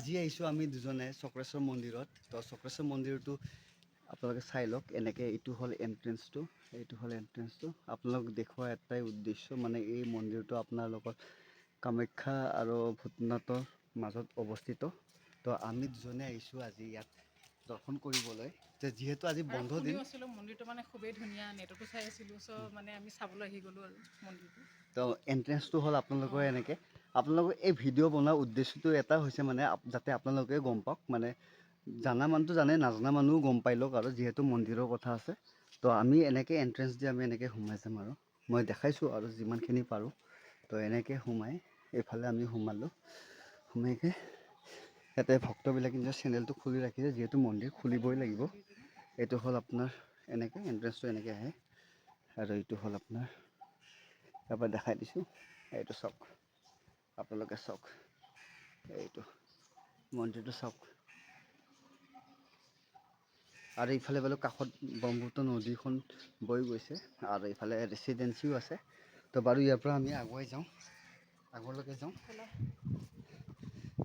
আজি আহিছোঁ আমি দুজনে চক্ৰেশ্বৰ মন্দিৰত। তো চক্ৰেশ্বৰ মন্দিৰটো আপোনালোকে চাই লওক। এনেকৈ এইটো হ'ল এণ্ট্ৰেঞ্চটো, আপোনালোক দেখুওৱা এটাই উদ্দেশ্য, মানে এই মন্দিৰটো আপোনালোকৰ কামাখ্যা আৰু ভূটনাথৰ মাজত অৱস্থিত। তো আমি দুজনে আহিছোঁ আজি ইয়াত দৰ্শন কৰিবলৈ। যিহেতু আজি বন্ধ দিন, আছিলোঁ মন্দিৰটো মানে খুবেই ধুনীয়া, নেটতো চাই আছিলোঁ, চ' মানে আমি চাবলৈ আহি গ'লোঁ আৰু মন্দিৰটো। তো এণ্ট্ৰেঞ্চটো হ'ল আপোনালোকৰ এনেকৈ। আপোনালোকৰ এই ভিডিঅ' বনোৱাৰ উদ্দেশ্যটো এটা হৈছে মানে যাতে আপোনালোকে গম পাওক, মানে জানা মানুহটো জানে, নাজানা মানুহও গম পাই লওক। আৰু যিহেতু মন্দিৰৰ কথা আছে, তো আমি এনেকৈ এণ্ট্ৰেঞ্চ দি আমি এনেকৈ সোমাই যাম। আৰু মই দেখাইছোঁ আৰু যিমানখিনি পাৰোঁ। তো এনেকৈ সোমাই এইফালে আমি সোমালোঁ। সোমাইকৈ ইয়াতে ভক্তবিলাকে নিজৰ চেনেলটো খুলি ৰাখিছে, যিহেতু মন্দিৰ খুলিবই লাগিব। এইটো হ'ল আপোনাৰ এনেকৈ এণ্ট্ৰেঞ্চটো এনেকৈ আহে। আৰু এইটো হ'ল আপোনাৰ ইয়াৰ পৰা দেখাই দিছোঁ, এইটো চাওক, আপোনালোকে চাওক, এইটো মন্দিৰটো চাওক। আৰু ইফালে বোলো কাষত ব্ৰহ্মপুত্ৰ নদীখন বৈ গৈছে, আৰু ইফালে ৰেচিডেঞ্চিও আছে। তো বাৰু ইয়াৰ পৰা আমি আগুৱাই যাওঁ, আগলৈকে যাওঁ।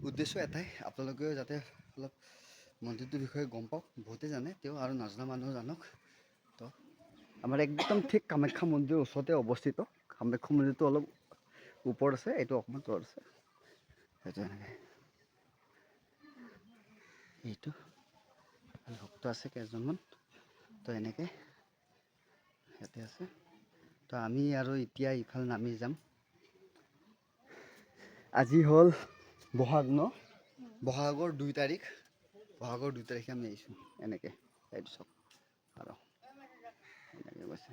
উদ্দেশ্য এটাই, আপোনালোকেও যাতে অলপ মন্দিৰটোৰ বিষয়ে গম পাওক। বহুতে জানে তেওঁ, আৰু নজনা মানুহেও জানক। তো আমাৰ একদম ঠিক কামাখ্যা মন্দিৰৰ ওচৰতে অৱস্থিত। কামাখ্যা মন্দিৰটো অলপ ওপৰত আছে, এইটো অকণমান তলত আছে। সেইটো এনেকৈ এইটো ভক্ত আছে কেইজনমান। তো এনেকৈ ইয়াতে আছে। তো আমি আৰু এতিয়া ইফালে নামি যাম। আজি হ'ল ব'হাগ ন, ব'হাগৰ 2 তাৰিখ। ব'হাগৰ 2 তাৰিখে আমি আহিছোঁ এনেকৈ। এইটো চাওক আৰু এনেকৈ কৈছে।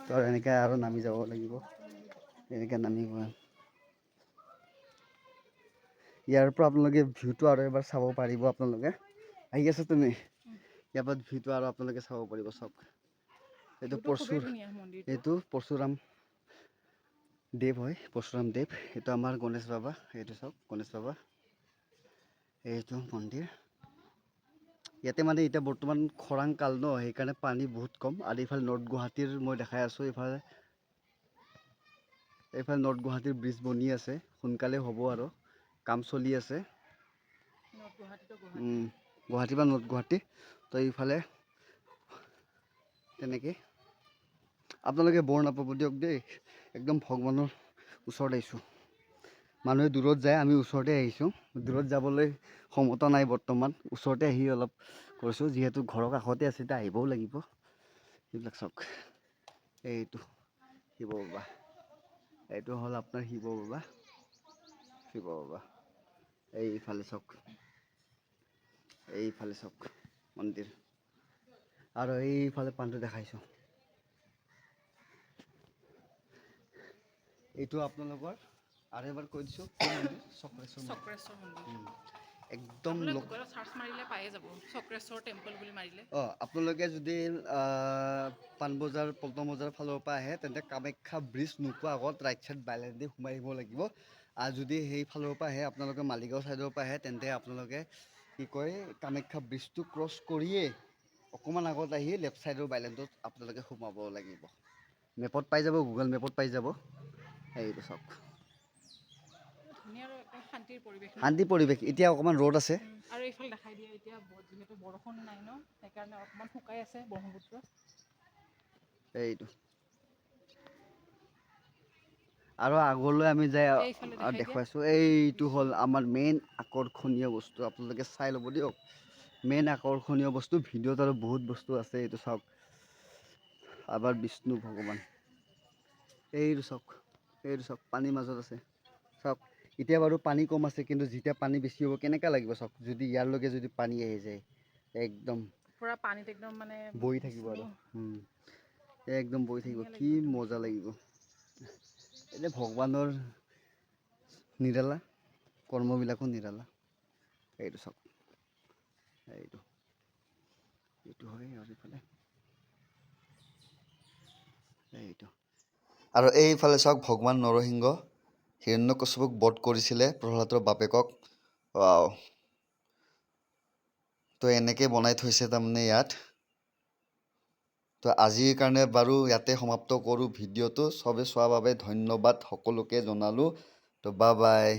তো এনেকৈ আৰু নামি যাব লাগিব, এনেকৈ নামি গৈ ইয়াৰ পৰা আপোনালোকে ভিউটো আৰু এবাৰ চাব পাৰিব। আপোনালোকে আহি আছে, তুমি ইয়াৰ পৰা ভিউটো আৰু আপোনালোকে চাব পাৰিব। চাওক, এইটো পৰশুৰাম দেৱ হয়, পৰশুৰাম দেৱ। এইটো আমাৰ গণেশ বাবা, এইটো চাওক গণেশ বাবা। এইটো মন্দিৰ ইয়াতে মানে এতিয়া বৰ্তমান খৰাং কাল ন, সেইকাৰণে পানী বহুত কম। আৰু এইফালে নৰ্থ গুৱাহাটীৰ মই দেখাই আছোঁ। এইফালে নৰ্থ গুৱাহাটীৰ ব্ৰিজ বনি আছে, সোনকালে হ'ব আৰু কাম চলি আছে। গুৱাহাটীৰ পৰা নৰ্থ গুৱাহাটী। তো এইফালে তেনেকৈ আপোনালোকে বৰ নাপাব দিয়ক দেই, একদম ভগৱানৰ ওচৰত আহিছোঁ। মানুহে দূৰত যায়, আমি ওচৰতে আহিছোঁ। দূৰত যাবলৈ ক্ষমতা নাই বৰ্তমান, ওচৰতে আহি অলপ কৰিছোঁ। যিহেতু ঘৰৰ কাষতে আছে, এতিয়া আহিবও লাগিব। এইবিলাক চাওক, এইটো শিৱ বাবা, এইটো হ'ল আপোনাৰ শিৱ বাবা। এইফালে চাওক, এইফালে চাওক মন্দিৰ। আৰু এইফালে পানটো দেখাইছোঁ। এইটো আপোনালোকৰ আৰু এবাৰ কৈ দিছোঁ, চক্ৰেশ্বৰ মন্দিৰ। একদম গুগলত চাৰ্চ মাৰিলে পায়ে যাব, চক্ৰেশ্বৰ টেম্পল বুলি মাৰিলে। আপোনালোকে যদি পাণবজাৰ পল্টন বজাৰৰ ফালৰ পৰা আহে, তেন্তে কামাখ্যা ব্ৰিজ নোপোৱা আগত ৰাইট চাইড বাইলেদি সোমাই আহিব লাগিব। আৰু যদি সেইফালৰ পৰা আহে, আপোনালোকে মালিগাঁও ছাইডৰ পৰা আহে, তেন্তে আপোনালোকে কি কয়, কামাখ্যা ব্ৰিজটো ক্ৰছ কৰিয়েই অকণমান আগত আহি লেফ্ট ছাইডৰ বাইলেনটোত আপোনালোকে সোমাব লাগিব। মেপত পাই যাব, গুগল মেপত পাই যাব। এইটো চাওক, ধুনীয়া আৰু একদম শান্তিৰ পৰিৱেশ ন। শান্তি পৰিৱেশ। এতিয়া অকণমান ৰ'দ আছে। আৰু এইফালে দেখাই দিয়ে, এতিয়া যিহেতু বৰষুণ নাই ন, সেইকাৰণে অকণমান শুকাই আছে ব্ৰহ্মপুত্ৰ। এইটো আৰু আগলৈ আমি যাই এইফালে দেখাই দিয়া। দেখুৱাইছোঁ। এইটো হ'ল আমাৰ মেইন আকৰ্ষণীয় বস্তু, আপোনালোকে চাই ল'ব দিয়ক। মেইন আকৰ্ষণীয় বস্তু, ভিডিঅ'ত আৰু বহুত বস্তু আছে। এইটো চাওক, আমাৰ বিষ্ণু ভগৱান। এইটো চাওক, এইটো চাওক, পানীৰ মাজত আছে। চাওক, এতিয়া বাৰু পানী কম আছে, কিন্তু যেতিয়া পানী বেছি হ'ব কেনেকুৱা লাগিব চাওক। যদি ইয়াৰলৈকে যদি পানী আহি যায়, একদম পুৰা পানীত একদম মানে বৈ থাকিব বিষ্ণু আৰু একদম বৈ থাকিব, ধুনীয়া কি লাগিব একদম মজা দেখিব। লাগিব। এতিয়া ভগৱানৰ নিৰালা, কৰ্মবিলাকো নিৰালা। এইটো চাওক, এইটো হয়। আৰু ইফালে এইটো, আৰু এইফালে চাওক, ভগৱান নৰসিংহ হিৰণ্যকশিপুক বধ কৰিছিলে, প্ৰহ্লাদৰ বাপেকক। ৱাও। তো এনেকৈ বনাই থৈছে তাৰমানে ইয়াত। তো আজিৰ কাৰণে বাৰু ইয়াতে সমাপ্ত কৰোঁ ভিডিঅ'টো। চবে চোৱাৰ বাবে ধন্যবাদ সকলোকে জনালোঁ। তো বাই বাই।